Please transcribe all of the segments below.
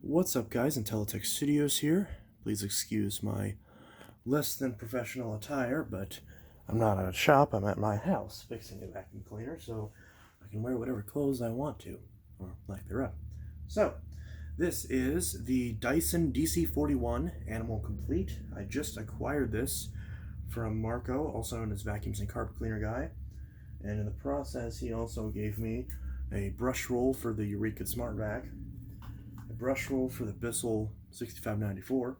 What's up, guys? Intelitech Studios here. Please excuse my less than professional attire, but I'm not at a shop, I'm at my house fixing a vacuum cleaner, so I can wear whatever clothes I want to, or lack thereof. So, this is the Dyson DC41 Animal Complete. I just acquired this from Marco, also known as Vacuums and Carpet Cleaner Guy, and in the process, he also gave me a brush roll for the Eureka Smart Vac, Brushroll for the Bissell 6594,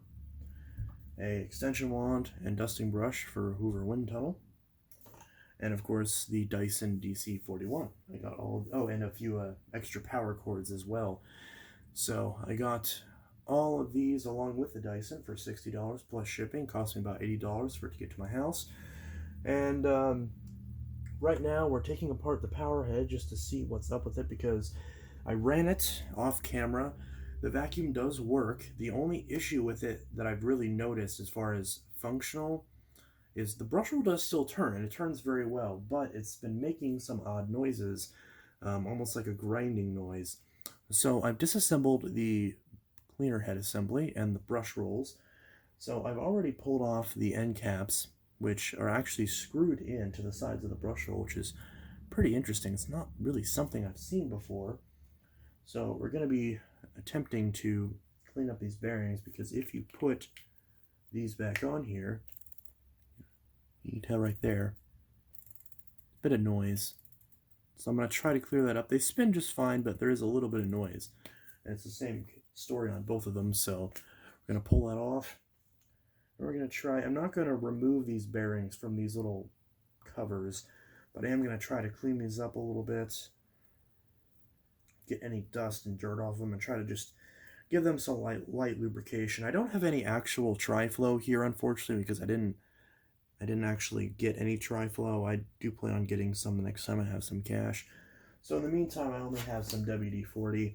a extension wand and dusting brush for Hoover Wind Tunnel, and of course the Dyson DC41. I got and a few extra power cords as well. So I got all of these along with the Dyson for $60 plus shipping. Cost me about $80 for it to get to my house. And right now we're taking apart the power head just to see what's up with it, because I ran it off camera. The vacuum does work. The only issue with it that I've really noticed as far as functional is the brush roll does still turn, and it turns very well, but it's been making some odd noises, almost like a grinding noise. So I've disassembled the cleaner head assembly and the brush rolls. So I've already pulled off the end caps, which are actually screwed into the sides of the brush roll, which is pretty interesting. It's not really something I've seen before. So we're going to be attempting to clean up these bearings, because if you put these back on here, you can tell right there, a bit of noise. So I'm going to try to clear that up. They spin just fine, but there is a little bit of noise. And it's the same story on both of them, so we're going to pull that off. And we're going to try, I'm not going to remove these bearings from these little covers, but I am going to try to clean these up a little bit, get any dust and dirt off them, and try to just give them some light lubrication. I don't have any actual tri-flow here, unfortunately, because I didn't actually get any tri-flow. I do plan on getting some the next time I have some cash. So in the meantime, I only have some WD-40.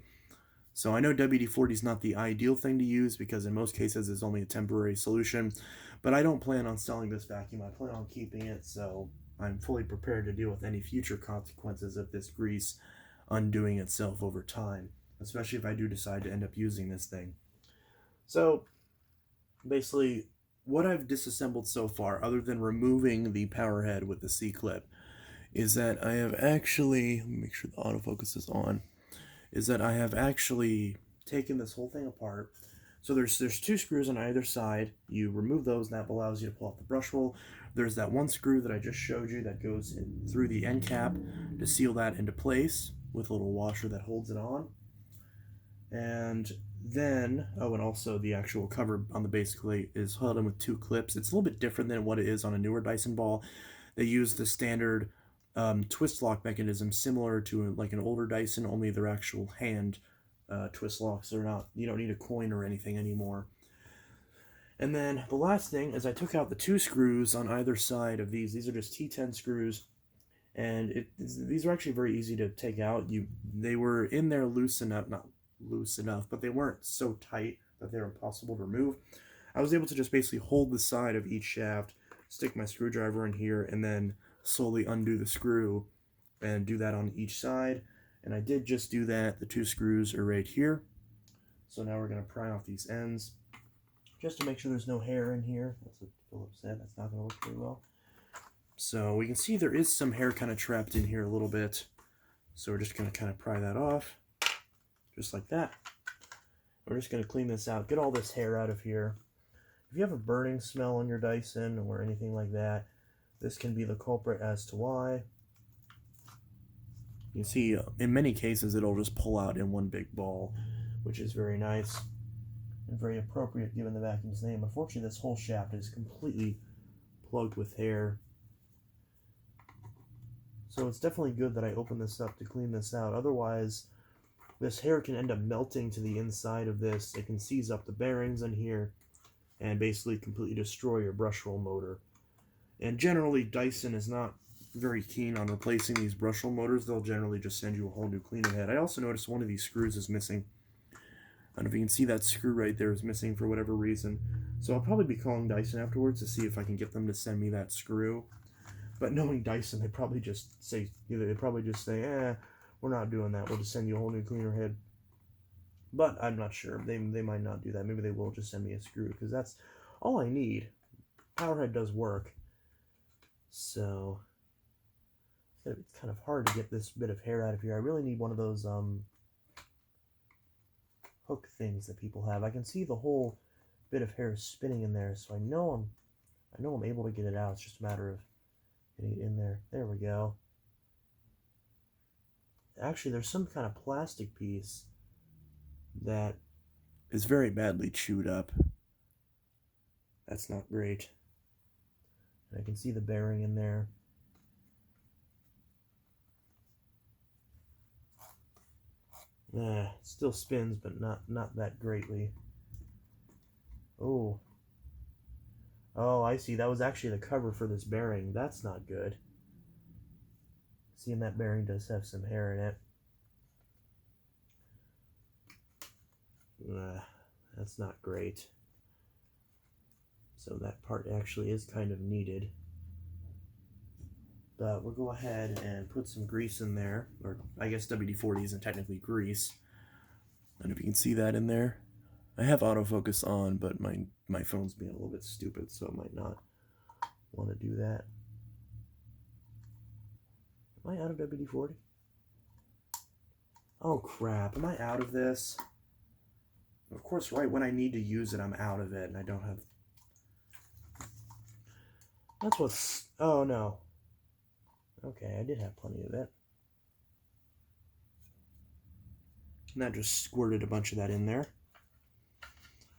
So I know WD-40 is not the ideal thing to use, because in most cases it's only a temporary solution, but I don't plan on selling this vacuum. I plan on keeping it, so I'm fully prepared to deal with any future consequences of this grease undoing itself over time, especially if I do decide to end up using this thing. So basically, what I've disassembled so far, other than removing the power head with the C-clip, is that I have actually, let me make sure the autofocus is on, is that I have actually taken this whole thing apart. So there's two screws on either side. You remove those, and that allows you to pull off the brush roll. There's that one screw that I just showed you that goes in through the end cap to seal that into place, with a little washer that holds it on. And then, and also the actual cover on the base plate is held in with two clips. It's a little bit different than what it is on a newer Dyson ball. They use the standard twist lock mechanism, similar to like an older Dyson, only they're actual hand twist locks. They're not, you don't need a coin or anything anymore. And then the last thing is I took out the two screws on either side of these. These are just T10 screws. And these are actually very easy to take out. They were in there loose enough, not loose enough, but they weren't so tight that they were impossible to remove. I was able to just basically hold the side of each shaft, stick my screwdriver in here, and then slowly undo the screw and do that on each side. And I did just do that. The two screws are right here. So now we're going to pry off these ends, just to make sure there's no hair in here. That's what Philip said. That's not going to work very well. So we can see there is some hair kind of trapped in here a little bit. So we're just going to kind of pry that off, just like that. We're just going to clean this out, get all this hair out of here. If you have a burning smell on your Dyson or anything like that, this can be the culprit as to why. You can see in many cases it'll just pull out in one big ball, which is very nice and very appropriate given the vacuum's name. Unfortunately, this whole shaft is completely plugged with hair. So it's definitely good that I opened this up to clean this out. Otherwise, this hair can end up melting to the inside of this. It can seize up the bearings in here and basically completely destroy your brush roll motor. And generally, Dyson is not very keen on replacing these brush roll motors. They'll generally just send you a whole new cleaner head. I also noticed one of these screws is missing. I don't know if you can see that screw right there is missing for whatever reason. So I'll probably be calling Dyson afterwards to see if I can get them to send me that screw. But knowing Dyson, they probably just say, we're not doing that. We'll just send you a whole new cleaner head. But I'm not sure. They might not do that. Maybe they will just send me a screw, because that's all I need. Powerhead does work. So it's kind of hard to get this bit of hair out of here. I really need one of those hook things that people have. I can see the whole bit of hair spinning in there, so I know I'm able to get it out. It's just a matter of getting it in there. There we go. Actually, there's some kind of plastic piece that is very badly chewed up. That's not great. And I can see the bearing in there. It still spins, but not that greatly. Oh, I see. That was actually the cover for this bearing. That's not good. Seeing that bearing does have some hair in it. That's not great. So that part actually is kind of needed. But we'll go ahead and put some grease in there. Or I guess WD-40 isn't technically grease. And if you can see that in there. I have autofocus on, but my phone's being a little bit stupid, so I might not want to do that. Am I out of WD-40? Oh crap, am I out of this? Of course, right when I need to use it, I'm out of it, and I don't have... That's what's... Oh no. Okay, I did have plenty of it. And that just squirted a bunch of that in there.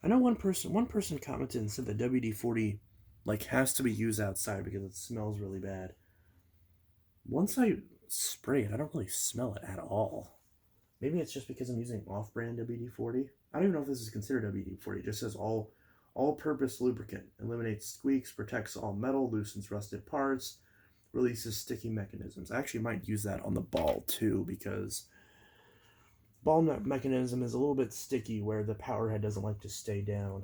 I know one person commented and said that WD-40 like has to be used outside because it smells really bad. Once I spray it, I don't really smell it at all. Maybe it's just because I'm using off-brand WD-40. I don't even know if this is considered WD-40. It just says all-purpose lubricant. Eliminates squeaks, protects all metal, loosens rusted parts, releases sticky mechanisms. I actually might use that on the ball too, because ball mechanism is a little bit sticky where the power head doesn't like to stay down.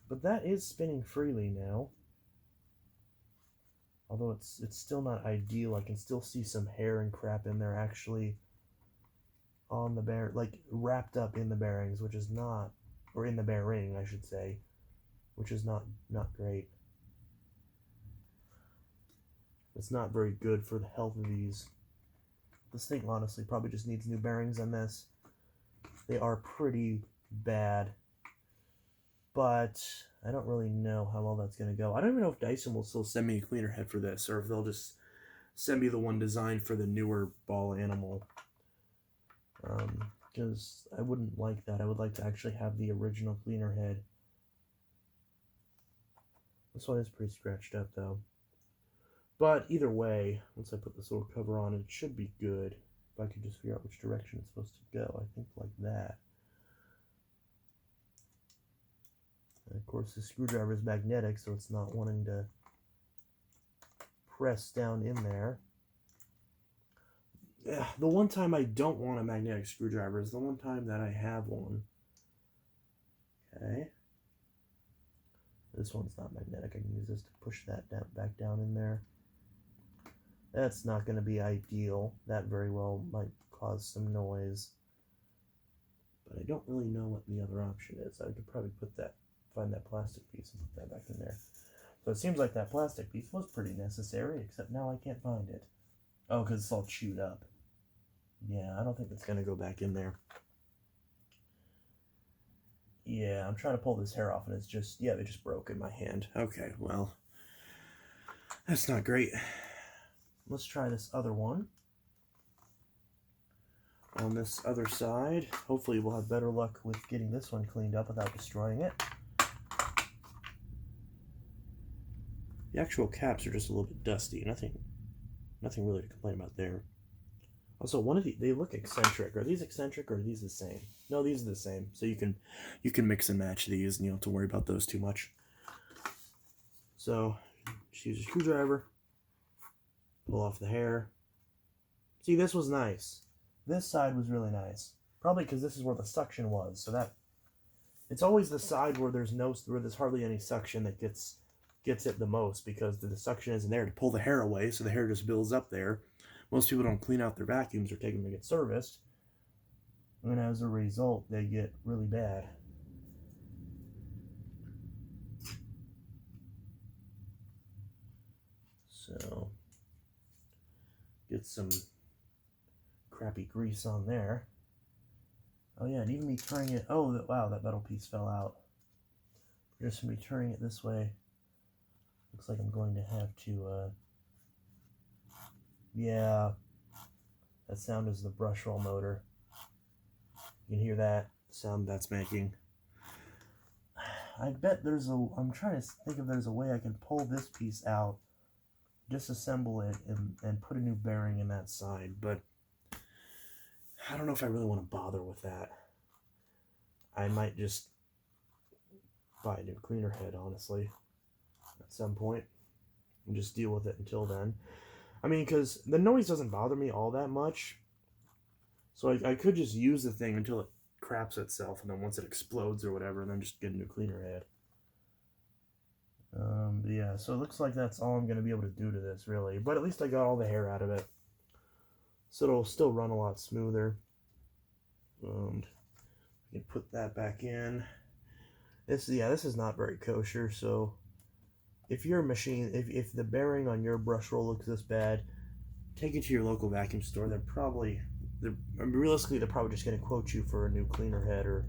But that is spinning freely now. Although it's still not ideal. I can still see some hair and crap in there actually on the bear, like wrapped up in the bearings, which is not, or in the bearing I should say, which is not great. It's not very good for the health of these. This thing honestly probably just needs new bearings on this. They are pretty bad. But I don't really know how well that's going to go. I don't even know if Dyson will still send me a cleaner head for this, or if they'll just send me the one designed for the newer ball animal. Because I wouldn't like that. I would like to actually have the original cleaner head. This one is pretty scratched up though. But either way, once I put this little cover on, it should be good. If I could just figure out which direction it's supposed to go, I think like that. And of course, the screwdriver is magnetic, so it's not wanting to press down in there. Yeah, the one time I don't want a magnetic screwdriver is the one time that I have one. Okay. This one's not magnetic. I can use this to push that back down in there. That's not going to be ideal. That very well might cause some noise. But I don't really know what the other option is. I could probably find that plastic piece and put that back in there. So it seems like that plastic piece was pretty necessary, except now I can't find it. Oh, because it's all chewed up. Yeah, I don't think it's going to go back in there. Yeah, I'm trying to pull this hair off, and it's just, yeah, they just broke in my hand. Okay, well, that's not great. Let's try this other one. On this other side, hopefully we'll have better luck with getting this one cleaned up without destroying it. The actual caps are just a little bit dusty. Nothing really to complain about there. Also, they look eccentric. Are these eccentric or are these the same? No, these are the same. So you can mix and match these, and you don't have to worry about those too much. So just use a screwdriver, pull off the hair. See, this was nice. This side was really nice. Probably because this is where the suction was. So that it's always the side where there's hardly any suction that gets it the most, because the suction isn't there to pull the hair away, so the hair just builds up there. Most people don't clean out their vacuums or take them to get serviced. And as a result, they get really bad. So, get some crappy grease on there. Oh yeah, and even me turning it, oh wow, that metal piece fell out. Just me turning it this way, looks like I'm going to have to, yeah, that sound is the Brushroll motor. You can hear that sound that's making. I bet there's I'm trying to think if there's a way I can pull this piece out, disassemble it, and put a new bearing in that side, but I don't know if I really want to bother with that. I might just buy a new cleaner head, honestly, at some point, and just deal with it until then. I mean, because the noise doesn't bother me all that much, so I could just use the thing until it craps itself, and then once it explodes or whatever, then just get a new cleaner head. But yeah, so it looks like that's all I'm going to be able to do to this, really. But at least I got all the hair out of it, so it'll still run a lot smoother. And I can put that back in. This is not very kosher, so if your machine, if the bearing on your Brushroll looks this bad, take it to your local vacuum store. Realistically, they're probably just going to quote you for a new cleaner head or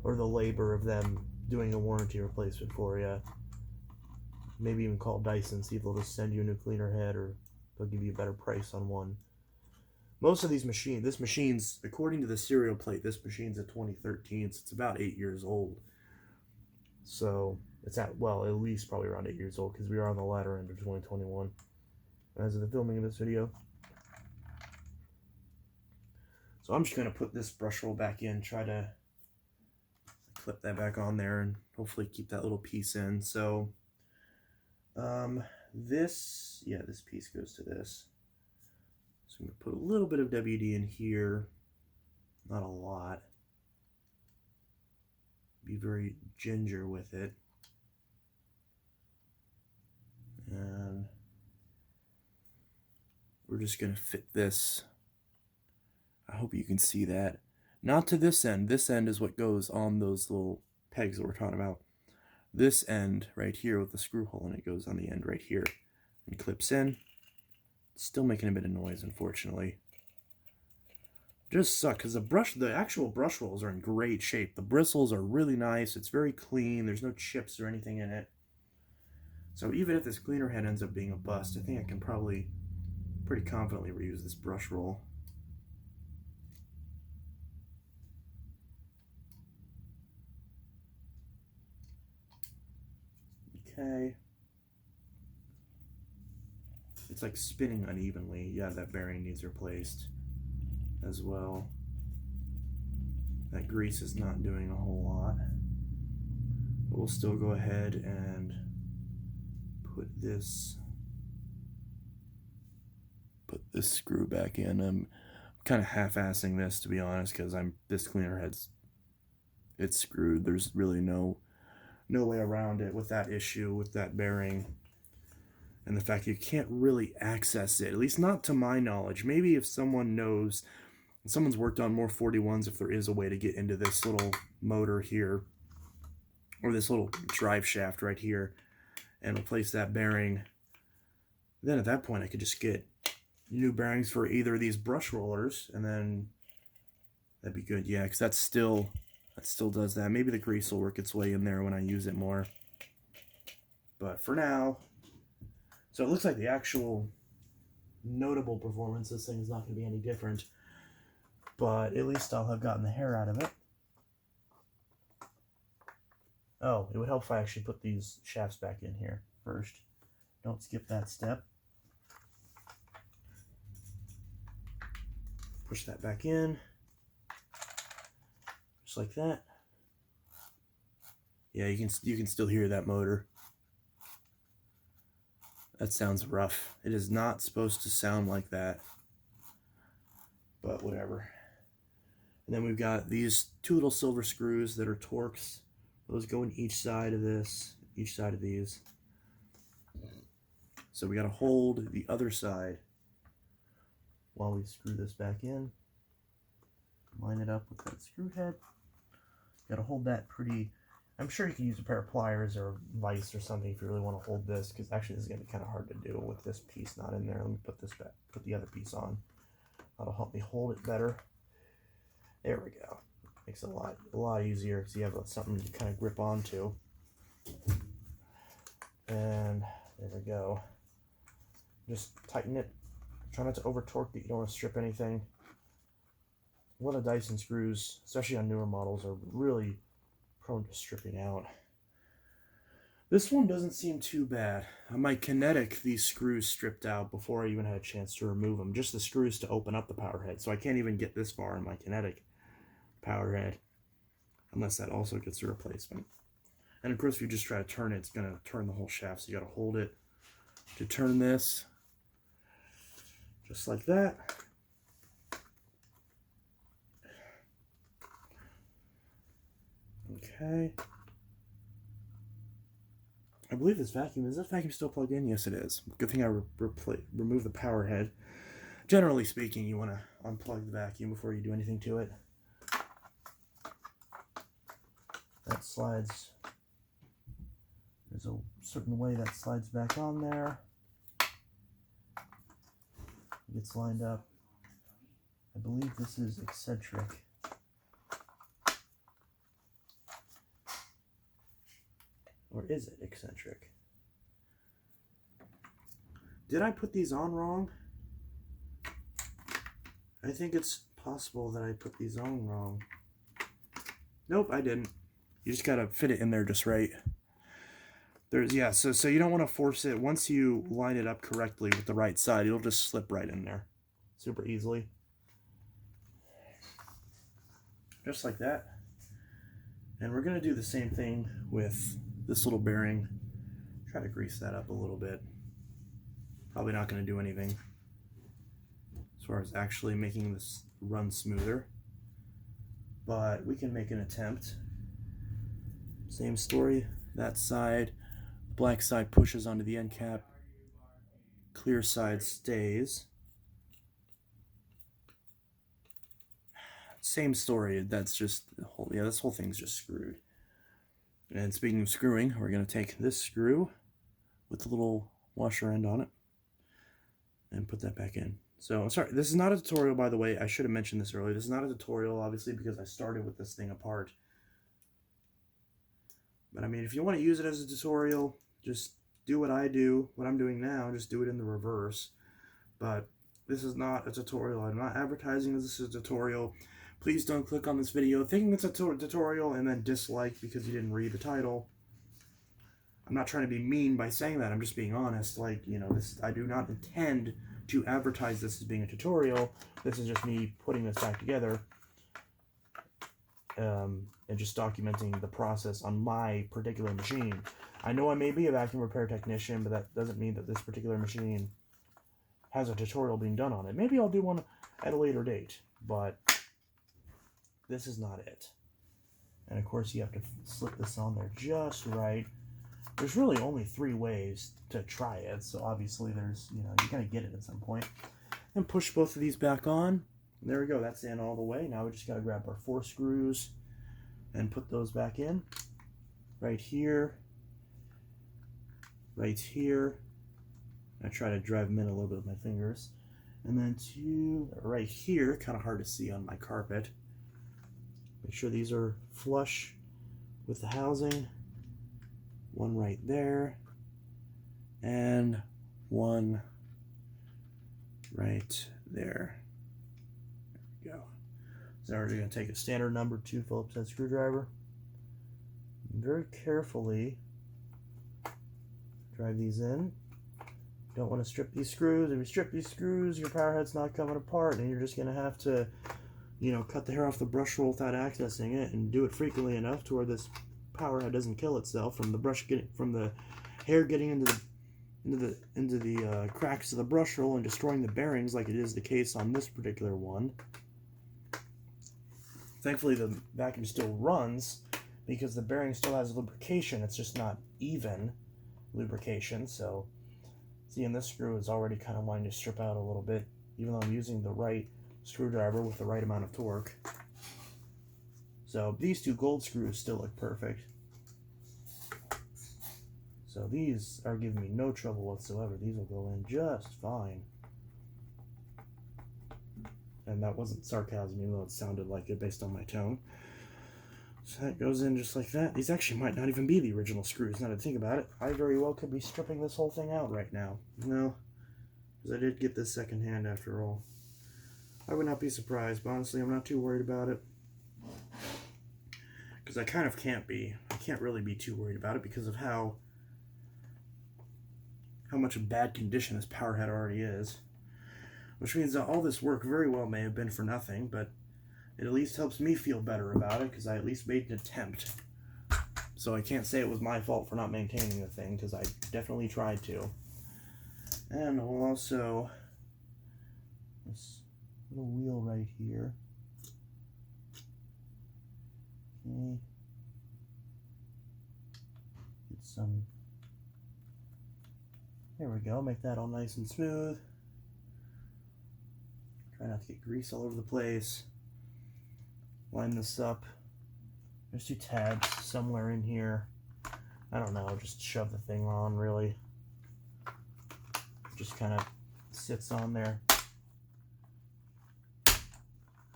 the labor of them doing a warranty replacement for you. Maybe even call Dyson, see if they'll just send you a new cleaner head or they'll give you a better price on one. Most of these machine's, according to the serial plate, this machine's a 2013, so it's about 8 years old. So it's at least probably around 8 years old, because we are on the latter end of 2021 as of the filming of this video. So I'm just going to put this Brushroll back in, try to clip that back on there, and hopefully keep that little piece in. So this piece goes to this. So I'm going to put a little bit of WD in here, not a lot. Be very ginger with it. And we're just going to fit this. I hope you can see that. Not to this end. This end is what goes on those little pegs that we're talking about. This end right here with the screw hole in it goes on the end right here and clips in. Still making a bit of noise, unfortunately. Just suck because the actual Brushrolls are in great shape. The bristles are really nice. It's very clean. There's no chips or anything in it. So even if this cleaner head ends up being a bust, I think I can probably pretty confidently reuse this Brushroll. Okay. It's like spinning unevenly. Yeah, that bearing needs replaced as well. That grease is not doing a whole lot. But we'll still go ahead and put this screw back in. I'm kind of half-assing this, to be honest, because this cleaner head's screwed. There's really no way around it with that issue, with that bearing. And the fact you can't really access it, at least not to my knowledge. Maybe if someone knows, someone's worked on more 41s, if there is a way to get into this little motor here, or this little drive shaft right here, and replace that bearing, then at that point I could just get new bearings for either of these brush rollers, and then that'd be good. Yeah, because that still does that. Maybe the grease will work its way in there when I use it more. But for now, so it looks like the actual notable performance, this thing is not going to be any different. But at least I'll have gotten the hair out of it. Oh, it would help if I actually put these shafts back in here first. Don't skip that step. Push that back in. Just like that. Yeah, you can still hear that motor. That sounds rough. It is not supposed to sound like that. But whatever. And then we've got these two little silver screws that are Torx. Those go in each side of this, each side of these. So we got to hold the other side while we screw this back in. line it up with that screw head. Gotta hold that pretty. I'm sure you can use a pair of pliers or vise or something if you really want to hold this, because actually this is gonna be kind of hard to do with this piece not in there. Let me put this back, put the other piece on. That'll help me hold it better. There we go. Makes it a lot easier because you have something to kind of grip onto. And there we go. Just tighten it. Try not to over torque it. You don't want to strip anything. A lot of Dyson screws, especially on newer models, are really prone to stripping out. This one doesn't seem too bad. On my Kinetic, these screws stripped out before I even had a chance to remove them. Just the screws to open up the power head. So I can't even get this far in my Kinetic power head unless that also gets a replacement. And of course, if you just try to turn it, it's going to turn the whole shaft. So you got to hold it to turn this. Just like that. Okay. I believe this vacuum, is this vacuum still plugged in? Yes, it is. Good thing I removed the power head. Generally speaking, you want to unplug the vacuum before you do anything to it. That slides, there's a certain way that slides back on there. It gets lined up. I believe this is eccentric. Or is it eccentric? Did I put these on wrong? I think it's possible that I put these on wrong. Nope, I didn't. You just gotta fit it in there just right. Yeah, so you don't want to force it. Once you line it up correctly with the right side, it'll just slip right in there. Super easily. Just like that. And we're gonna do the same thing with this little bearing. Try to grease that up a little bit. Probably not going to do anything as far as actually making this run smoother, but we can make an attempt. Same story, that side, black side pushes onto the end cap, clear side stays. Same story, that's just, this whole thing's just screwed. And speaking of screwing, we're going to take this screw with the little washer end on it and put that back in. So, I'm sorry, this is not a tutorial, by the way. I should have mentioned this earlier. This is not a tutorial, obviously, because I started with this thing apart. But, I mean, if you want to use it as a tutorial, just do what I do, what I'm doing now, just do it in the reverse. But this is not a tutorial. I'm not advertising this is a tutorial. Please don't click on this video thinking it's a tutorial and then dislike because you didn't read the title. I'm not trying to be mean by saying that. I'm just being honest. Like, you know, I do not intend to advertise this as being a tutorial. This is just me putting this back together and just documenting the process on my particular machine. I know I may be a vacuum repair technician, but that doesn't mean that this particular machine has a tutorial being done on it. Maybe I'll do one at a later date, but this is not it. And of course you have to slip this on there just right. There's really only 3 ways to try it, so obviously there's, you know, you're gonna get it at some point. And push both of these back on. There we go, that's in all the way. Now we just gotta grab our 4 screws and put those back in. Right here. Right here. I try to drive them in a little bit with my fingers. And then right here, kind of hard to see on my carpet. Make sure these are flush with the housing. One right there. And one right there. There we go. So now we're going to take a standard number 2 Phillips head screwdriver. And very carefully drive these in. Don't want to strip these screws. If you strip these screws, your power head's not coming apart, and you're just going to have to, you know, cut the hair off the brush roll without accessing it, and do it frequently enough to where this power head doesn't kill itself from the hair getting into the cracks of the brush roll and destroying the bearings, like it is the case on this particular one. Thankfully, the vacuum still runs because the bearing still has lubrication. It's just not even lubrication. So, seeing this screw is already kind of wanting to strip out a little bit, even though I'm using the right screwdriver with the right amount of torque. So these two gold screws still look perfect. So these are giving me no trouble whatsoever. These will go in just fine. And that wasn't sarcasm, even though it sounded like it based on my tone. So that goes in just like that. These actually might not even be the original screws, now that I think about it. I very well could be stripping this whole thing out right now. No, because I did get this secondhand after all. I would not be surprised, but honestly, I'm not too worried about it. Because I kind of can't be. I can't really be too worried about it because of how much of bad condition this power head already is. Which means that all this work very well may have been for nothing, but it at least helps me feel better about it because I at least made an attempt. So I can't say it was my fault for not maintaining the thing because I definitely tried to. And we'll also, this little wheel right here. Okay. Get some, there we go, make that all nice and smooth. Try not to get grease all over the place. Line this up. There's two tabs somewhere in here. I don't know, just shove the thing on, really. Just kind of sits on there.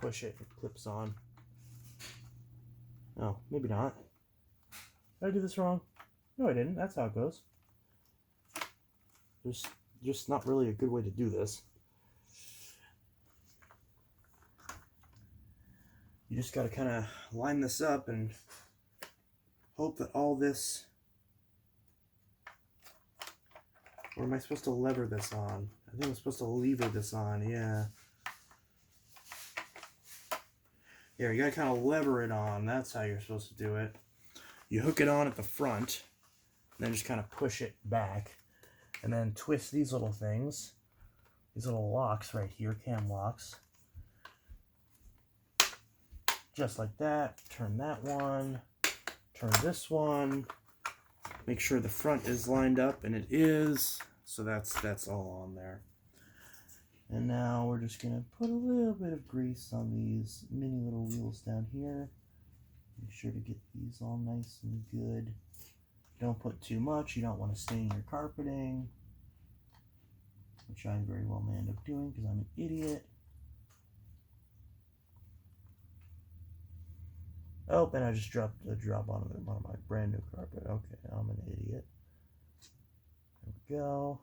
Push it, it clips on. Oh, maybe not. Did I do this wrong? No, I didn't. That's how it goes. There's just not really a good way to do this. You just got to kind of line this up and hope that all this... Or am I supposed to lever this on? I think I'm supposed to lever this on, yeah. Yeah, you got to kind of lever it on. That's how you're supposed to do it. You hook it on at the front, and then just kind of push it back. And then twist these little things. These little locks right here, cam locks. Just like that. Turn that one. Turn this one. Make sure the front is lined up, and it is. So that's all on there. And now we're just going to put a little bit of grease on these mini little wheels down here. Make sure to get these all nice and good. Don't put too much. You don't want to stain your carpeting, which I very well may end up doing because I'm an idiot. Oh, and I just dropped a drop on my brand new carpet. Okay, I'm an idiot. There we go.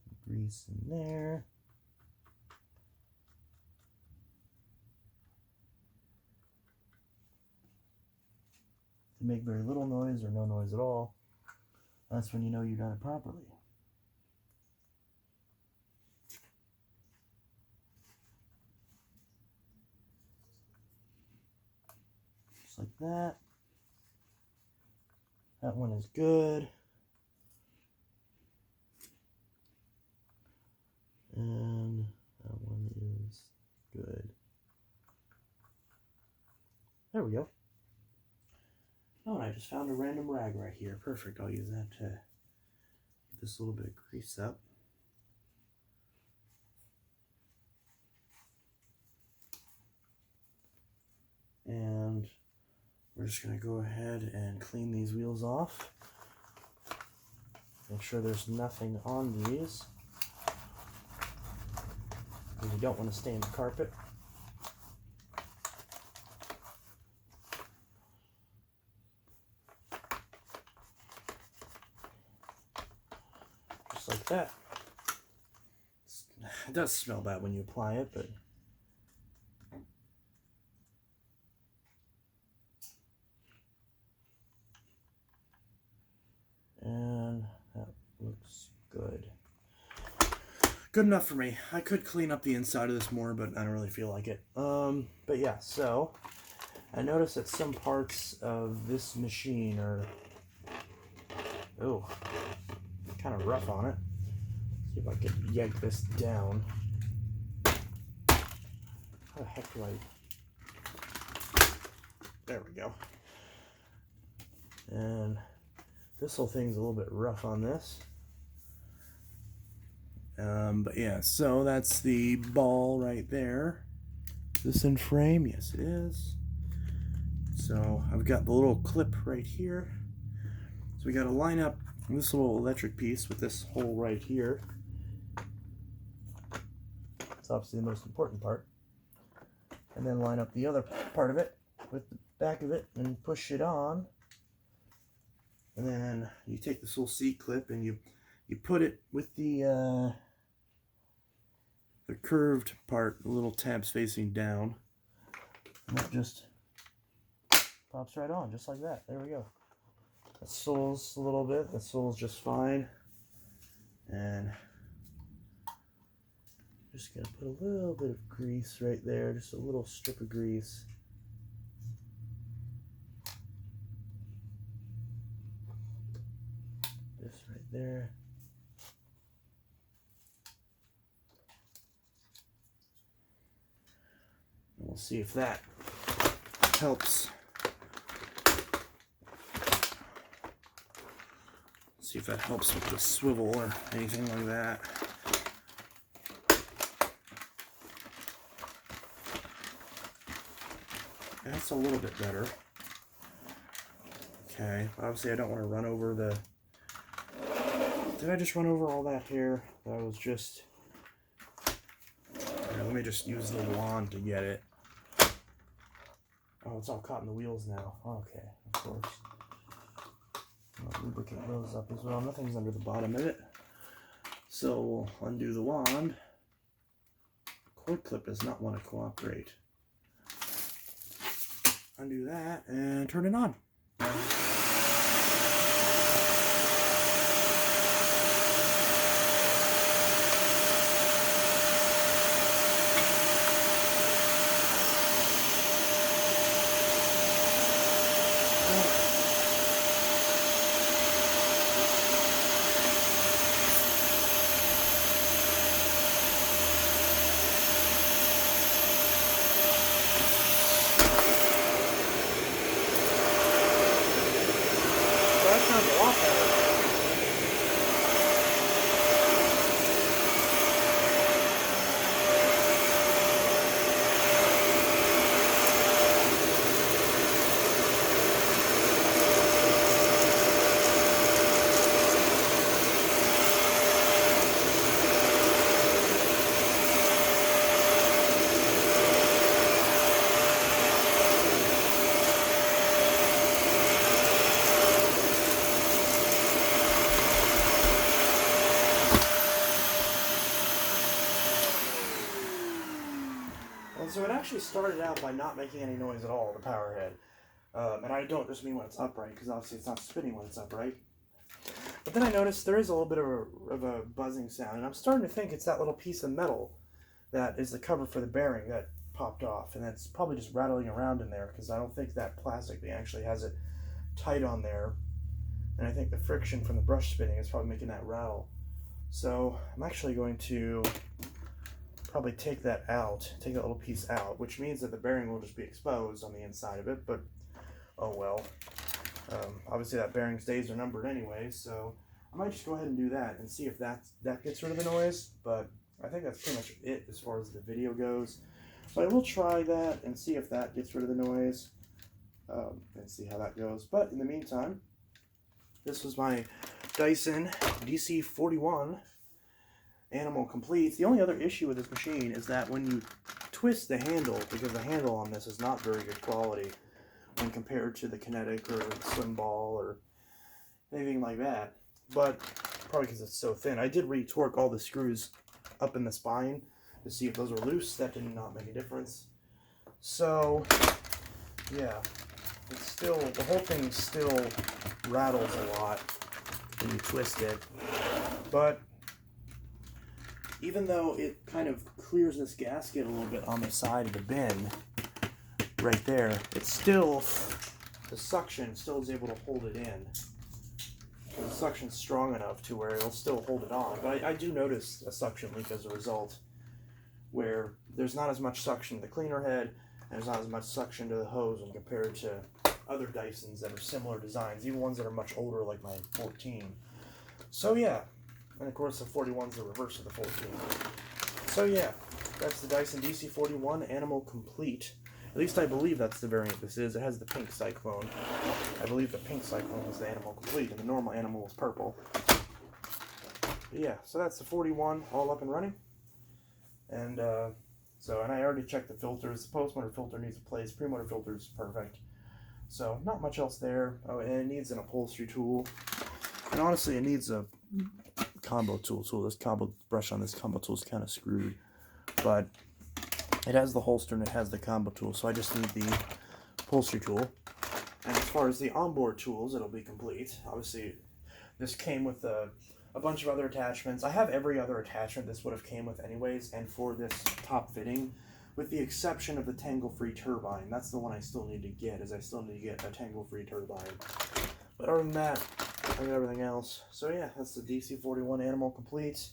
Some grease in there. To make very little noise or no noise at all, that's when you know you've done it properly. Just like that. That one is good. And that one is good. There we go. Oh, and I just found a random rag right here. Perfect. I'll use that to get this little bit of grease up. And we're just going to go ahead and clean these wheels off. Make sure there's nothing on these. And you don't want to stain the carpet. Just like that. It does smell bad when you apply it, but and that looks good. Good enough for me. I could clean up the inside of this more, but I don't really feel like it. But yeah, so I noticed that some parts of this machine are kind of rough on it. See if I can yank this down. How the heck do I... There we go. And this whole thing's a little bit rough on this. But yeah, so that's the ball right there. Is this in frame? Yes, it is. So I've got the little clip right here. So we got to line up this little electric piece with this hole right here. It's obviously the most important part. And then line up the other part of it with the back of it and push it on. And then you take this little C clip and you put it with the curved part, the little tabs facing down. And it just pops right on, just like that. There we go. That soles a little bit. That soles just fine. And just gonna put a little bit of grease right there, just a little strip of grease. Just right there. And we'll see if that helps. See if that helps with the swivel or anything like that. That's a little bit better. Okay, obviously I don't want to run over the... Did I just run over all that hair? That was just... Let me just use the wand to get it. Oh, it's all caught in the wheels now. Okay, of course. I'll lubricate those up as well. Nothing's under the bottom of it. So we'll undo the wand. Cord clip does not want to cooperate. Undo that and turn it on. That sounds a lot better. And so it actually started out by not making any noise at all, the power head. And I don't just mean when it's upright, because obviously it's not spinning when it's upright. But then I noticed there is a little bit of a buzzing sound, and I'm starting to think it's that little piece of metal that is the cover for the bearing that popped off, and that's probably just rattling around in there, because I don't think that plastic actually has it tight on there, and I think the friction from the brush spinning is probably making that rattle. So I'm actually going to probably take that little piece out, which means that the bearing will just be exposed on the inside of it, but oh well. Obviously that bearing's days are numbered anyway, so I might just go ahead and do that and see if that gets rid of the noise, but I think that's pretty much it as far as the video goes. But I will try that and see if that gets rid of the noise, and see how that goes. But in the meantime, this was my Dyson DC41 Animal Complete. The only other issue with this machine is that when you twist the handle, because the handle on this is not very good quality when compared to the Kinetic or Slim Ball or anything like that, but probably because it's so thin. I did re-torque all the screws up in the spine to see if those were loose. That did not make a difference. So yeah, it's still, the whole thing still rattles a lot when you twist it, but even though it kind of clears this gasket a little bit on the side of the bin right there, it's still, the suction still is able to hold it in. The suction's strong enough to where it'll still hold it on. But I do notice a suction leak as a result, where there's not as much suction to the cleaner head, and there's not as much suction to the hose when compared to other Dysons that are similar designs, even ones that are much older like my 14. So yeah, and of course the 41's the reverse of the 14. So yeah, that's the Dyson DC41 Animal Complete. At least I believe that's the variant this is. It has the pink Cyclone. I believe the pink Cyclone was the Animal Complete, and the normal Animal was purple. But yeah, so that's the 41 all up and running. And and I already checked the filters. The post-motor filter needs replaced. Pre-motor filter is perfect. So not much else there. Oh, and it needs an upholstery tool. And honestly, it needs a combo tool. So this combo brush on this combo tool is kind of screwed. But it has the holster and it has the combo tool. So I just need the upholstery tool. And as far as the onboard tools, it'll be complete. Obviously, this came with a bunch of other attachments. I have every other attachment this would have came with anyways, and for this top fitting, with the exception of the tangle-free turbine. That's the one I still need to get, I still need to get a tangle-free turbine. But other than that, I got everything else. So yeah, that's the DC41 Animal Complete.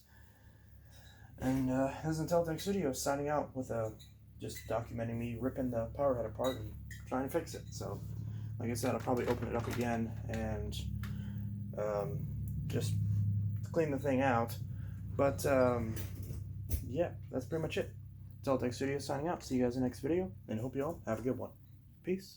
And this is Inteltech Studios signing out with just documenting me ripping the power head apart and trying to fix it. So, like I said, I'll probably open it up again and just clean the thing out. But yeah, that's pretty much it. Inteltech Studios signing out. See you guys in the next video, and hope you all have a good one. Peace.